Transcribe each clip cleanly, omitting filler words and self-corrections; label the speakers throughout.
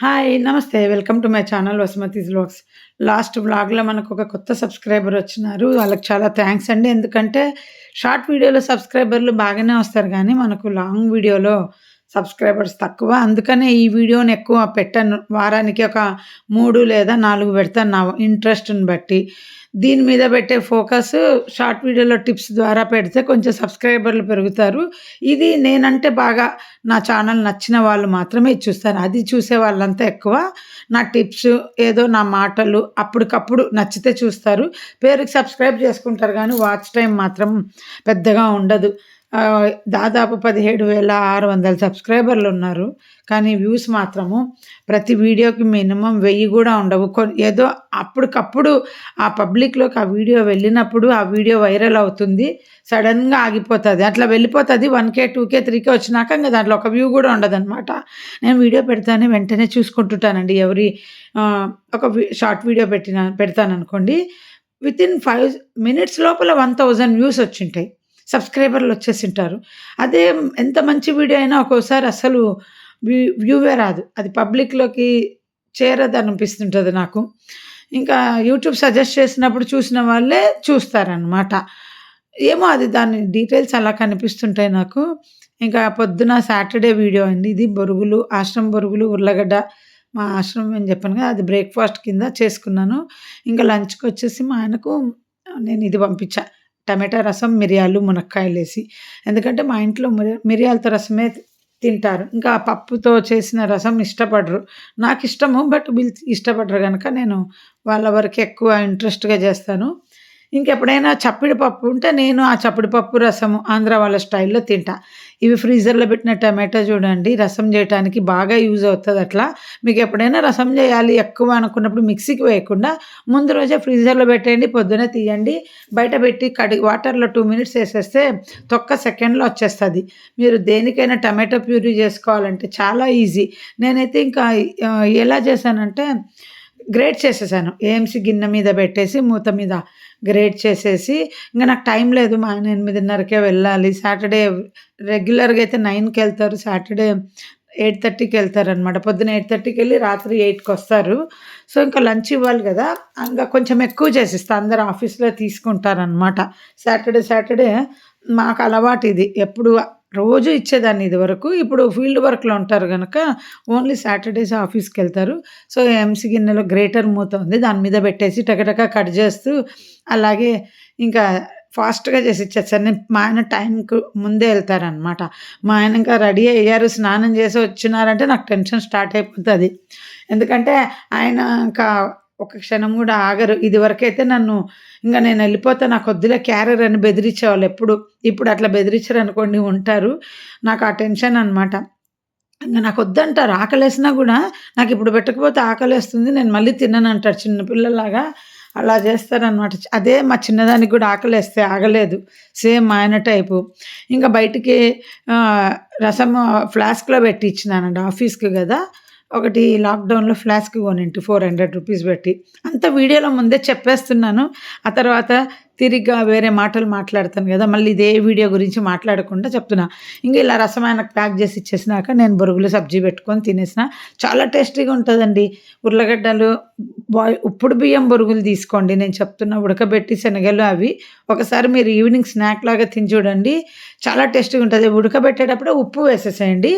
Speaker 1: Hi! నమస్తే. Welcome to my channel Vasumathi's vlogs. Last వ్లాగ్‌లో మనకొక కొత్త సబ్‌స్క్రైబర్ వచ్చినారు. వాళ్ళకి చాలా థాంక్స్ అండి. ఎందుకంటే షార్ట్ వీడియోలో సబ్‌స్క్రైబర్లు బాగానే వస్తారు గానీ, మనకు లాంగ్ వీడియోలో సబ్‌స్క్రైబర్స్ తక్కువ. అందుకనే ఈ వీడియోని ఎక్కువ పెట్టను. వారానికి ఒక 3 లేదా 4 పెడతాను నా ఇంట్రెస్ట్‌ని బట్టి. దీని మీద పెట్టే ఫోకస్ షార్ట్ వీడియోలో టిప్స్ ద్వారా పెడితే కొంచెం సబ్‌స్క్రైబర్లు పెరుగుతారు. ఇది నేనంటే బాగా నా ఛానల్ నచ్చిన వాళ్ళు మాత్రమే ఇది చూస్తారు. అది చూసే వాళ్ళంతా ఎక్కువ నా టిప్స్, ఏదో నా మాటలు అప్పటికప్పుడు నచ్చితే చూస్తారు. పేరుకి సబ్స్క్రైబ్ చేసుకుంటారు గానీ, వాచ్ టైమ్ మాత్రం పెద్దగా ఉండదు. దాదాపు 17,600 సబ్స్క్రైబర్లున్నారు. కానీ వ్యూస్ మాత్రము ప్రతి వీడియోకి మినిమమ్ 1000 గూడా ఉండవు. ఏదో అప్పటికప్పుడు ఆ పబ్లిక్‌లోకి ఆ వీడియో వెళ్ళినప్పుడు ఆ వీడియో వైరల్ అవుతుంది. సడెన్‌గా ఆగిపోతది. అట్లా వెళ్ళిపోతది. 1,000, 2,000, 3,000 వచ్చినాక ఇంక దాంట్లో ఒక వ్యూ గూడా ఉండదనమాట. నేను వీడియో పెడతానే వెంటనే చూసుకుంటుంటానండి. ఒక షార్ట్ వీడియో పెడతాననుకోండి. వితిన్ 5 మినిట్స్ లోపల 1000 వ్యూస్ వచ్చుంటాయి. సబ్స్క్రైబర్లు వచ్చేసింటారు. అదే ఎంత మంచి వీడియో అయినా ఒక్కోసారి అసలు వ్యూవే రాదు. అది పబ్లిక్‌లోకి చేరదనిపిస్తుంటది నాకు. ఇంకా యూట్యూబ్ సజెస్ట్ చేసినప్పుడు చూసిన వాళ్ళే చూస్తారనమాట. ఏమో అది దాని డీటెయిల్స్ అలా కనిపిస్తుంటాయి నాకు. ఇంకా పొద్దున సాటర్‌డే వీడియో అండి ఇది. బొరుగులు, ఆశ్రమం బొరుగులు, ఉర్లగడ్డ మా ఆశ్రమం అని చెప్పాను కదా! అది బ్రేక్‌ఫాస్ట్ కింద చేసుకున్నాను. ఇంకా లంచ్‌కొచ్చేసి మా ఆయనకు నేను ఇది పంపించా. టమాటా రసం, మిరియాలు, మునక్కాయలేసి. ఎందుకంటే మా ఇంట్లో మిరియాలతో రసమే తింటారు. ఇంకా పప్పుతో చేసిన రసం ఇష్టపడరు. నాకిష్టము. బట్ వీళ్ళు ఇష్టపడరు గనక నేను వాళ్ళ వరకే ఎక్కువ ఇంట్రెస్ట్‌గా చేస్తాను. ఇంకెప్పుడైనా చప్పిడి పప్పు ఉంటే నేను ఆ చప్పిడి పప్పు, రసము ఆంధ్ర వాళ్ళ స్టైల్‌లో తింటా. ఇవి ఫ్రీజర్‌లో పెట్టిన టమాటా చూడండి రసం చేయటానికి బాగా యూజ్ అవుతదట్లా. మీకెప్పుడైనా రసం చేయాలి ఎక్కువ అనుకున్నప్పుడు మిక్సీకి వేయకుండా ముందు రోజే ఫ్రీజర్‌లో పెట్టేయండి. పొద్దున్నే తీయండి. బయట పెట్టి వాటర్‌లో 2 మినిట్స్ ఏసేస్తే తొక్క సెకండ్‌లో వచ్చేస్తది. మీరు దేనికైనా టమాటో ప్యూరీ చేసుకోవాలంటే చాలా ఈజీ. నేనైతే ఇంకా ఎలా చేశానంటే గ్రేట్ చేసేసాను. ఏఎంసీ గిన్నె మీద పెట్టేసి మూత మీద గ్రేట్ చేసేసి ఇంక నాకు టైం లేదు. మా ఆయన 8:30కే వెళ్ళాలి. సాటర్‌డే రెగ్యులర్‌గా అయితే 9కెళ్తారు. సాటర్‌డే 8:30కి ఎళ్తారనమాట. పొద్దున 8:30కెళ్ళి రాత్రి 8కొస్తారు. సో, ఇంకా లంచ్ ఇవ్వాలి గదా! ఇంగ కొంచెం ఎక్కువ చేసిస్తా. అందరూ ఆఫీస్‌లో తీసుకుంటారనమాట. సాటర్‌డే మాకు అలవాటిది. ఎప్పుడు రోజు ఇచ్చేదాన్ని ఇదివరకు. ఇప్పుడు ఫీల్డ్ వర్క్‌లో ఉంటారు గనక ఓన్లీ సాటర్‌డేస్ ఆఫీస్‌కెళ్తారు. సో, ఎంసీ గిన్నెలో గ్రేటర్ మూత ఉంది. దాని మీద పెట్టేసి టకటక కట్ చేస్తూ అలాగే ఇంకా ఫాస్ట్‌గా చేసి ఇచ్చేస్తాను. మా ఆయన టైంకు ముందే ఎళ్తారనమాట. మా ఆయన ఇంకా రెడీ అయ్యారు, స్నానం చేసి వచ్చినారంటే నాకు టెన్షన్ స్టార్ట్ అయిపోతది. ఎందుకంటే ఆయన ఇంకా ఒక క్షణం గూడా ఆగరు. ఇదివరకైతే నన్ను ఇంగ నేనెళ్ళిపోతా నాకొద్దులే క్యారియర్ అని బెదిరించేవాళ్ళు ఎప్పుడు. ఇప్పుడు అట్లా బెదిరించరనుకోండి ఉంటారు. నాకు ఆ టెన్షన్ అనమాట. ఇంగ నాకొద్దంటారు. ఆకలేసినా గూడా నాకిప్పుడు పెట్టకపోతే ఆకలేస్తుంది. నేను మళ్ళీ తిననంటారు చిన్న పిల్లల్లాగా. అలా జేస్తారనమాట. అదే మా చిన్నదానికి గూడా ఆకలేస్తే ఆగలేదు. సేమ్ మా ఆయన టైపు. ఇంక బయటికి రసము ఫ్లాస్క్‌లో పెట్టి ఇచ్చినానండి. ఆఫీస్‌కి గదా! ఒకటి లాక్‌డౌన్‌లో ఫ్లాస్క్ కొనింటి రూ. 400 పెట్టి. అంతా వీడియోలో ముందే చెప్పేస్తున్నాను. ఆ తర్వాత తిరిగ్గా వేరే మాటలు మాట్లాడతాను గదా! మళ్ళీ ఇదే వీడియో గురించి మాట్లాడకుండా చెప్తున్నా. ఇంగ ఇలా రసం ఆయనకు ప్యాక్ జేసి ఇచ్చేసినాక నేను బొరుగులు సబ్జీ పెట్టుకొని తినేసిన. చాలా టేస్టీగా ఉంటదండి. ఉర్లగడ్డలు ఉప్పుడు బియ్యం బొరుగులు తీసుకోండి. నేను చెప్తున్నా ఉడకబెట్టి శనగలు అవి. ఒకసారి మీరు ఈవినింగ్ స్నాక్ లాగా తిని చూడండి. చాలా టేస్టీగా ఉంటది. ఉడకబెట్టేటప్పుడే ఉప్పు వేసేసేయండి.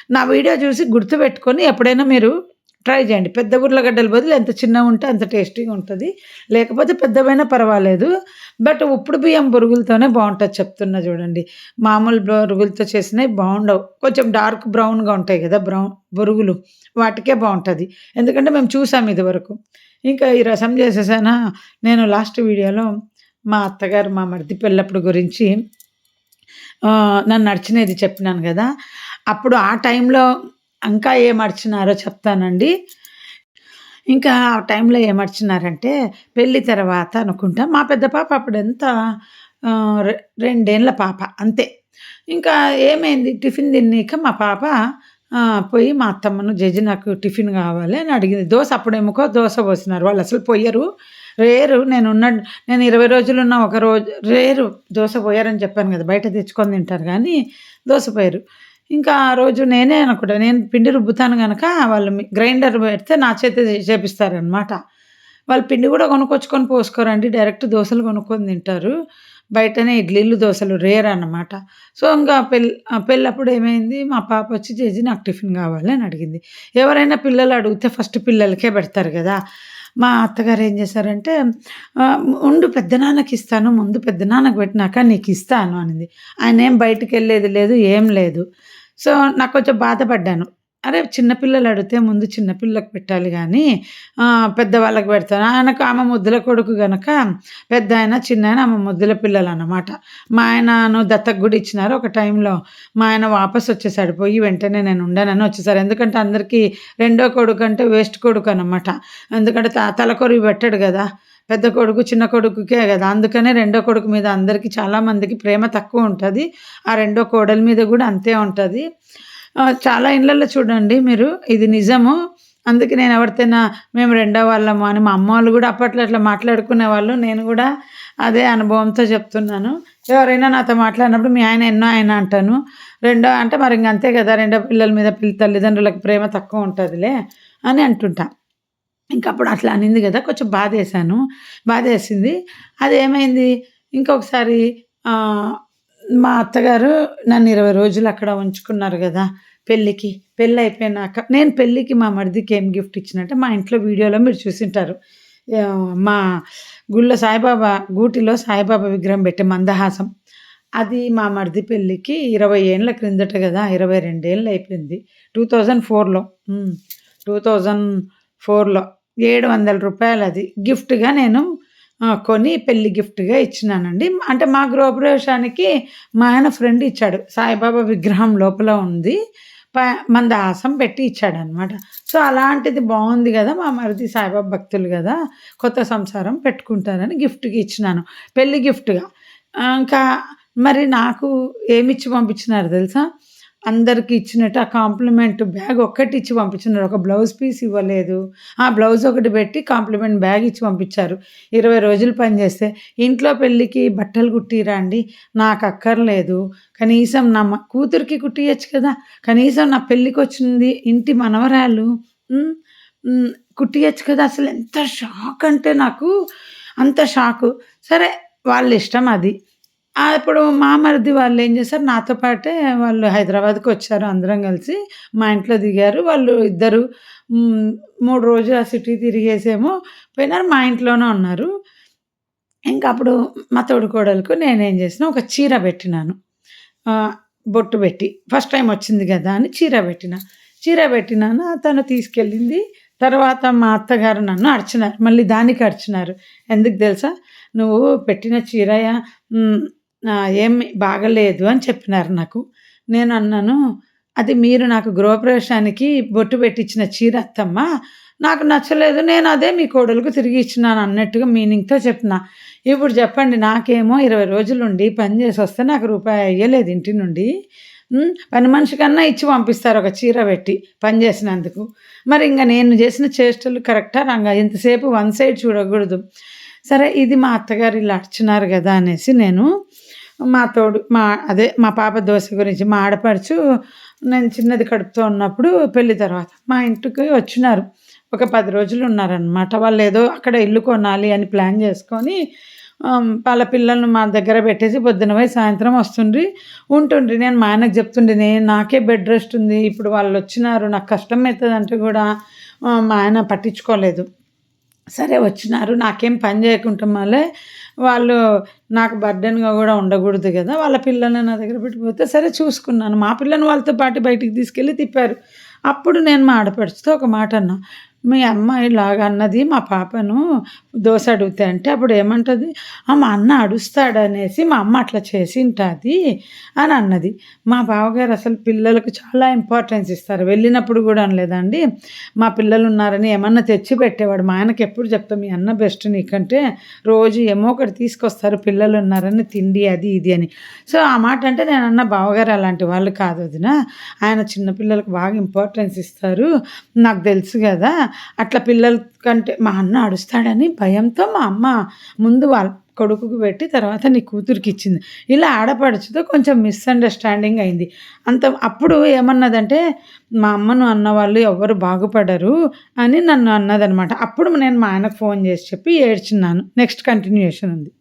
Speaker 1: నా వీడియో చూసి గుర్తుపెట్టుకొని ఎప్పుడైనా మీరు ట్రై చేయండి. పెద్ద ఉర్లగడ్డల బదులు ఎంత చిన్నగుంటే అంత టేస్టీగా ఉంటది. లేకపోతే పెద్దవైనా పర్వాలేదు. బట్ ఉప్పుడు బియ్యం బొరుగులతోనే బావుంటది చెప్తున్నా చూడండి. మామూలు బొరుగులతో చేసినయి బావుండవు. కొంచెం డార్క్ బ్రౌన్‌గా ఉంటాయి గదా! బొరుగులు వాటికే బావుంటది. ఎందుకంటే మేము చూసాం ఇదివరకు. ఇంకా ఈ రసం చేసేసానా, నేను లాస్ట్ వీడియోలో మా అత్తగారు, మా మరిది పెళ్ళప్పుడు గురించి నన్ను అడిచినది చెప్పినాను గదా! అప్పుడు ఆ టైంలో ఇంకా ఏం అడిచినారో చెప్తానండి. ఇంకా ఆ టైంలో ఏమడిచినారంటే, పెళ్లి తర్వాత అనుకుంటా, మా పెద్ద పాప అప్పుడెంత ఆహ్, రె 2 ఏళ్ల పాప అంతే. ఇంకా ఏమైంది టిఫిన్ తిన్నీక మా పాప పోయి మా అత్తమ్మను "జేజీ నాకు టిఫిన్ కావాలి" అని అడిగింది. అప్పుడేమోకో దోస పోసినారు. వాళ్ళసలు పొయ్యరు. రేరు నేను 20 రోజులున్న ఒక రోజు రేరు దోస పోయరని చెప్పాను గదా! బయట తెచ్చుకొని తింటారు గానీ, దోస పోయరు. ఇంకా ఆ రోజు నేనే అనుకుంటా. నేను పిండి రుబ్బుతాను గనక వాళ్ళు గ్రైండర్ పెడితే నా చేతే చేపిస్తారనమాట. వాళ్ళు పిండి గూడా కొనుక్కొచ్చుకొని పోసుకోరండి. డైరెక్ట్ దోసలు కొనుక్కొని తింటారు. బయటనే ఇడ్లీలు, దోసలు రేర్ అన్నమాట. సో, ఇంగా పెళ్ళప్పుడు ఏమైంది మా పాపొచ్చి "జేజీ నాకు టిఫిన్ కావాలి" అని అడిగింది. ఎవరైనా పిల్లలు అడిగితే ఫస్ట్ పిల్లలకే పెడతారు గదా! మా అత్తగారు ఏం చేశారంటే "ఉండు పెద్దనాన్నకిస్తాను. ముందు పెద్దనాన్నకి పెట్టినాక నీకిస్తాను" అనింది. ఆయనేం బయటికెళ్ళేది లేదు. ఏం లేదు. సో, నాకు కొంచెం బాధపడ్డాను. అరే! చిన్న పిల్లలు అడిగితే ముందు చిన్న పిల్లకి పెట్టాలి గానీ, పెద్దవాళ్ళకి పెడతాను. ఆమె ముద్దుల కొడుకు గనక పెద్దాయన, చిన్నాయన ఆమె ముద్దుల పిల్లలనమాట. మా ఆయనను దత్తత గూడా ఇచ్చినారు ఒక టైంలో. మా ఆయన వాపసొచ్చేసాడు. పోయి వెంటనే నేను ఉండనని వచ్చేసారు. ఎందుకంటే అందరికీ రెండో కొడుకంటే వేస్ట్ కొడుకనమాట. ఎందుకంటే తలకొరివి పెట్టడు గదా! పెద్ద కొడుకు, చిన్న కొడుకుకే గదా! అందుకనే రెండో కొడుకు మీద అందరికి చాలా మందికి ప్రేమ తక్కువుంటది. ఆ రెండో కోడలి మీద గూడా అంతే ఉంటది. చాలా ఇళ్ళల్లో చూడండి మీరు ఇది నిజము. అందుకే నేను ఎవరితోనా మేము రెండో వాళ్ళము అని మా అమ్మోళ్ళు గూడా అప్పట్లో అట్లా మాట్లాడుకునేవాళ్ళు. నేను గూడా అదే అనుభవంతో చెప్తున్నాను. ఎవరైనా నాతో మాట్లాడినప్పుడు మీ ఆయన ఎన్నో ఆయన అంటాను. రెండో అంటే మరి ఇంక అంతే గదా! రెండో పిల్లల మీద తల్లిదండ్రులకు ప్రేమ తక్కువ ఉంటదిలే అని అంటుంటా. ఇంకప్పుడు అట్లా అనింది గదా! కొంచెం బాధేశాను. బాధేసింది. అదేమైంది ఇంకొకసారి ఆహ్, మా అత్తగారు నన్ను 20 రోజులు అక్కడ ఉంచుకున్నారు గదా! పెళ్ళికి. పెళ్ళయిపోయినాక నేను పెళ్ళికి మా మరిదికి ఏం గిఫ్ట్ ఇచ్చినంటే మా ఇంట్లో వీడియోలో మీరు చూసుంటారు. మా గుళ్ళో సాయిబాబా గూటిలో సాయిబాబా విగ్రహం పెట్టే మందహాసం. అది మా మరిది పెళ్ళికి 20 ఏండ్ల క్రిందట గదా! 22 ఏళ్ళు అయిపోయింది. 2004లో. 2004లో రూ. 700 అది. గిఫ్ట్‌గా నేను కొని పెళ్లి గిఫ్ట్‌గా ఇచ్చినానండి. అంటే మా గృహప్రవేశానికి మా ఆయన ఫ్రెండ్ ఇచ్చాడు. సాయిబాబా విగ్రహం లోపల ఉంది. ప మందహాసం పెట్టి ఇచ్చాడనమాట. సో, అలాంటిది బావుంది గదా! మా మరిది సాయిబాబా భక్తులు గదా! కొత్త సంసారం పెట్టుకుంటారని గిఫ్ట్‌గా ఇచ్చినాను. పెళ్లి గిఫ్ట్‌గా. ఇంకా మరి నాకు ఏమిచ్చి పంపించినారో తెలుసా? అందరికి ఇచ్చినట్టు ఆ కాంప్లిమెంట్ బ్యాగ్ ఒక్కటి ఇచ్చి పంపించినారు. ఒక బ్లౌజ్ పీస్ ఇవ్వలేదు. ఆ బ్లౌజ్ ఒకటి పెట్టి కాంప్లిమెంట్ బ్యాగ్ ఇచ్చి పంపించారు. 20 రోజులు పని చేస్తే. ఇంట్లో పెళ్ళికి బట్టలు కుట్టియరా అండి? నాకు అక్కర్లేదు. కనీసం నా కూతురికి కుట్టియొచ్చు కదా! కనీసం నా పెళ్ళికొచ్చింది ఇంటి మనవరాలు హ్మ్. హ్మ్. కుట్టియొచ్చు కదా! అసలు ఎంత షాక్ అంటే నాకు అంత షాకు. సరే వాళ్ళ ఇష్టం అది. అప్పుడు మా మరిది వాళ్ళేం చేశారు, నాతో పాటే వాళ్ళు హైదరాబాద్‌కొచ్చారు అందరం కలిసి. మా ఇంట్లో దిగారు. వాళ్ళు ఇద్దరు హ్మ్, 3 రోజులు ఆ సిటీ తిరిగేసేమో పోయినారు. మా ఇంట్లోనే ఉన్నారు. ఇంకప్పుడు మా తోడికోడలుకు నేనేం చేసినా, ఒక చీర పెట్టినాను. ఆహ్, బొట్టు పెట్టి. ఫస్ట్ టైమ్ వచ్చింది గదా! అని చీర పెట్టినా. చీర పెట్టినాను. తను తీసుకెళ్ళింది. తర్వాత మా అత్తగారు నన్ను అరిచినారు. మళ్ళీ దానికి అరిచినారు. ఎందుకు తెలుసా? "నువ్వు పెట్టిన చీరయ హ్మ్. ఏమి బాగాలేదు" అని చెప్పినారు నాకు. నేనన్నాను, "అది మీరు నాకు గృహప్రవేశానికి బొట్టు పెట్టించిన చీర అత్తమ్మ. నాకు నచ్చలేదు. నేను అదే మీ కోడలుకు తిరిగి ఇచ్చినాను" అన్నట్టుగా మీనింగ్‌తో చెప్పిన. ఇప్పుడు చెప్పండి నాకేమో 20 రోజులుండి పని చేసొస్తే నాకు రూపాయి ఇయ్యలేదు ఇంటి నుండి. పని మనిషి కన్నా ఇచ్చి పంపిస్తారు ఒక చీర పెట్టి పని చేసినందుకు. మరి ఇంగ నేను చేసిన చేష్టలు కరెక్టా రాంగా? ఎంతసేపు వన్ సైడ్ చూడకూడదు. సరే ఇది మా అత్తగారు ఇలా అరిచినారు గదా! అనేసి నేను మా పాప దోస గురించి మా ఆడపడుచు నేను చిన్నది కడుపుతో ఉన్నప్పుడు పెళ్లి తర్వాత మా ఇంటికి వచ్చినారు. ఒక 10 రోజులు ఉన్నారనమాట. వాళ్ళేదో అక్కడ ఇల్లు కొనాలి అని ప్లాన్ చేసుకొని వాళ్ళ పిల్లల్ని మా దగ్గర పెట్టేసి పొద్దున పోయి సాయంత్రం వస్తుండ్రి. ఉంటుండ్రి. నేను మా ఆయనకు చెప్తుండేని నాకే బెడ్ రెస్ట్ ఉంది. ఇప్పుడు వాళ్ళొచ్చినారు. నాకు కష్టమైతదంటే గూడా మా ఆయన పట్టించుకోలేదు. సరే వచ్చినారు. నాకేం పని చేయకుంటే మళ్ళీ వాళ్ళు నాకు బర్డెన్‌గా గూడా ఉండగూడదు గదా! వాళ్ళ పిల్లల్ని నా దగ్గర పెట్టిపోతే సరే చూసుకున్నాను. మా పిల్లని వాళ్ళతో పాటు బయటికి తీసుకెళ్ళి తిప్పారు. అప్పుడు నేను మా ఆడపడుచుతో ఒక మాట అన్నా. "మీ అమ్మాయి ఇలాగ అన్నది మా పాపను దోస అడిగితే" అంటే అప్పుడు ఏమంటది? మా అన్న అడుస్తాడనేసి మా అమ్మ అట్లా చేసుంటాది అని అన్నది. మా బావగారు అసలు పిల్లలకు చాలా ఇంపార్టెన్స్ ఇస్తారు. వెళ్ళినప్పుడు గూడా అనలేదండి. మా పిల్లలున్నారని ఏమన్నా తెచ్చి పెట్టేవాడు. మా ఆయనకెప్పుడు చెప్తా "మీ అన్న బెస్ట్ నీకంటే రోజు ఏమో ఒకటి తీసుకొస్తారు పిల్లలున్నారని తిండి అది ఇది" అని. సో, ఆ మాట అంటే నేనన్నా బావగారు అలాంటి వాళ్ళు కాదు వదిన. ఆయన చిన్న పిల్లలకి బాగా ఇంపార్టెన్స్ ఇస్తారు. నాకు తెలుసు గదా! అట్లా పిల్లల కంటే మా అన్న అరుస్తాడని భయంతో మా అమ్మ ముందు వాళ్ళ కొడుకుకి పెట్టి తర్వాత నీ కూతురికిచ్చింది. ఇలా ఆడపడుచుతో కొంచెం మిస్‌అండర్‌స్టాండింగ్ అయింది. అప్పుడు ఏమన్నదంటే, మా అమ్మను అన్నవాళ్ళు ఎవ్వరు బాగుపడరు అని నన్ను అన్నదనమాట. అప్పుడు నేను మా ఆయనకు ఫోన్ చేసి చెప్పి ఏడ్చిన్నాను. నెక్స్ట్ కంటిన్యూయేషన్ ఉంది.